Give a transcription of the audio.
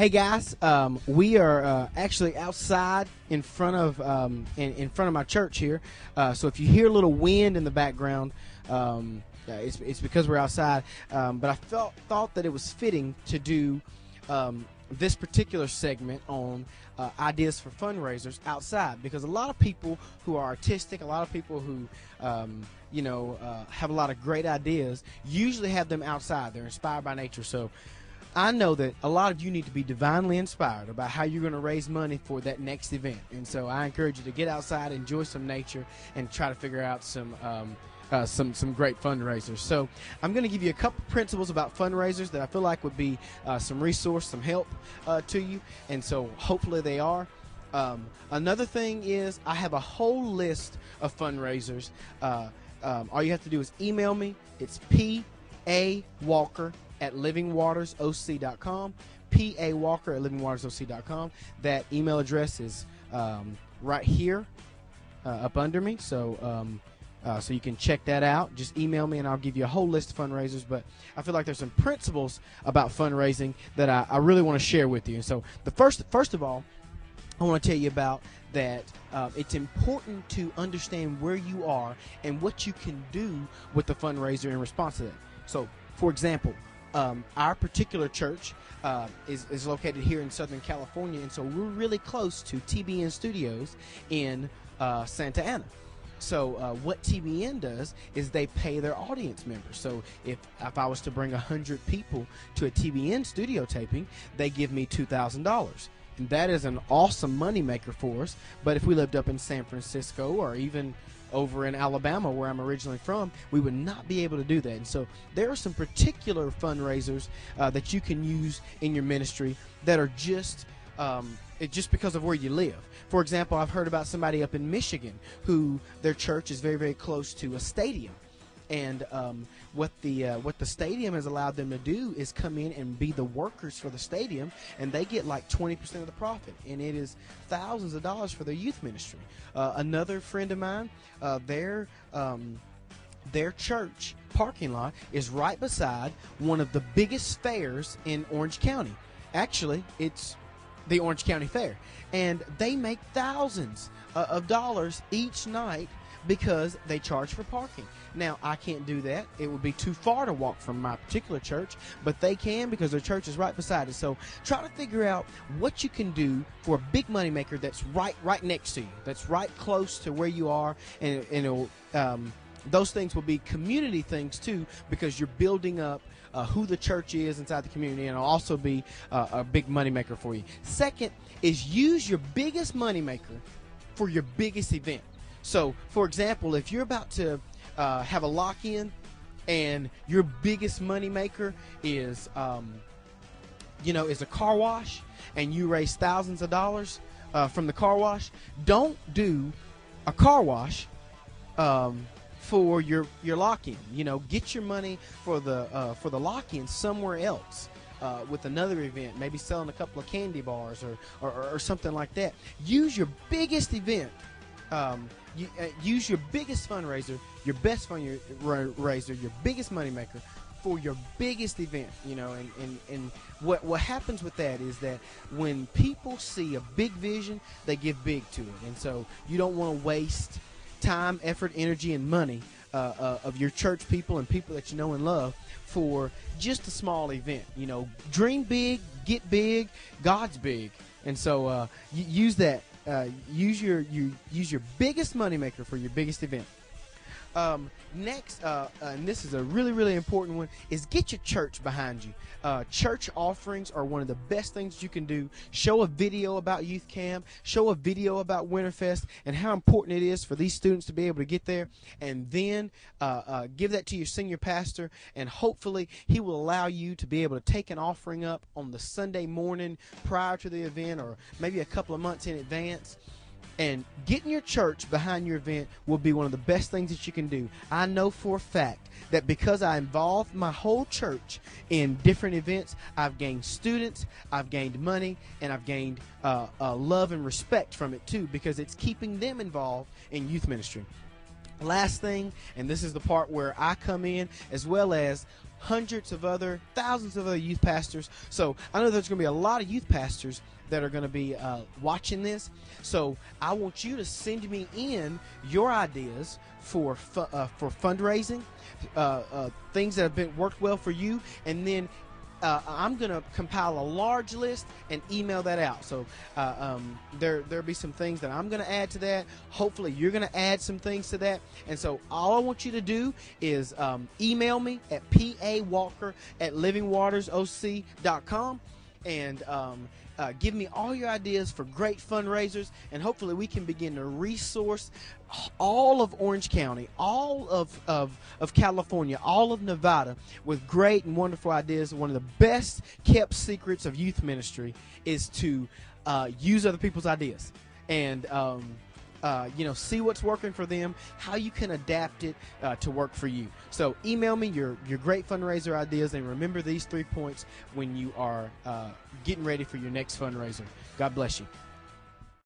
Hey guys, we are actually outside in front of in front of my church here. So if you hear a little wind in the background, it's because we're outside. But I thought that it was fitting to do this particular segment on ideas for fundraisers outside, because a lot of people who are artistic, a lot of people who have a lot of great ideas, usually have them outside. They're inspired by nature. So I know that a lot of you need to be divinely inspired about how you're going to raise money for that next event. And so I encourage you to get outside, enjoy some nature, and try to figure out some great fundraisers. So I'm going to give you a couple principles about fundraisers that I feel like would be some resource, some help to you. And so hopefully they are. Another thing is I have a whole list of fundraisers. All you have to do is email me. It's pawalker@livingwatersoc.com, pawalker@livingwatersoc.com. That email address is right here up under me, so you can check that out. Just email me and I'll give you a whole list of fundraisers. But I feel like there's some principles about fundraising that I really want to share with you. And so the first of all, I want to tell you about that it's important to understand where you are and what you can do with the fundraiser in response to that. So, for example, our particular church is located here in Southern California, and so we're really close to TBN Studios in Santa Ana. So what TBN does is they pay their audience members. So if I was to bring 100 people to a TBN studio taping, they give me $2,000. And that is an awesome moneymaker for us. But if we lived up in San Francisco or even over in Alabama, where I'm originally from, we would not be able to do that. And so there are some particular fundraisers that you can use in your ministry that are just because of where you live. For example, I've heard about somebody up in Michigan who their church is very, very close to a stadium. And what the stadium has allowed them to do is come in and be the workers for the stadium, and they get like 20% of the profit, and it is thousands of dollars for their youth ministry. Another friend of mine, their church parking lot is right beside one of the biggest fairs in Orange County. Actually, it's the Orange County Fair, and they make thousands of dollars each night because they charge for parking. Now, I can't do that. It would be too far to walk from my particular church, but they can because their church is right beside it. So try to figure out what you can do for a big moneymaker that's right next to you, that's right close to where you are, and it'll, those things will be community things too, because you're building up who the church is inside the community, and it'll also be a big moneymaker for you. Second is use your biggest moneymaker for your biggest event. So, for example, if you're about to have a lock-in and your biggest moneymaker is, is a car wash, and you raise thousands of dollars from the car wash, don't do a car wash for your lock-in. Get your money for the lock-in somewhere else. With another event, maybe selling a couple of candy bars or something like that. Use your biggest event. Use your biggest fundraiser, your best fundraiser, your biggest moneymaker for your biggest event. And what happens with that is that when people see a big vision, they give big to it. And so you don't want to waste time, effort, energy, and money of your church people and people that you know and love for just a small event. Dream big, get big, God's big. And so use that. Use your biggest moneymaker for your biggest event. Next, and this is a really, really important one, is get your church behind you. Church offerings are one of the best things you can do. Show a video about Youth Camp. Show a video about Winterfest and how important it is for these students to be able to get there. And then give that to your senior pastor, and hopefully he will allow you to be able to take an offering up on the Sunday morning prior to the event, or maybe a couple of months in advance. And getting your church behind your event will be one of the best things that you can do. I know for a fact that because I involved my whole church in different events, I've gained students, I've gained money, and I've gained love and respect from it too, because it's keeping them involved in youth ministry. Last thing, and this is the part where I come in, as well as hundreds of other, thousands of other youth pastors. So I know there's going to be a lot of youth pastors that are going to be watching this. So I want you to send me in your ideas for fundraising, things that have been worked well for you, and then I'm going to compile a large list and email that out. So there'll be some things that I'm going to add to that. Hopefully you're going to add some things to that. And so all I want you to do is email me at pawalker@livingwatersoc.com and give me all your ideas for great fundraisers, and hopefully we can begin to resource all of Orange County, all of California, all of Nevada with great and wonderful ideas. One of the best kept secrets of youth ministry is to use other people's ideas and see what's working for them, how you can adapt it to work for you. So email me your great fundraiser ideas, and remember these 3 points when you are getting ready for your next fundraiser. God bless you.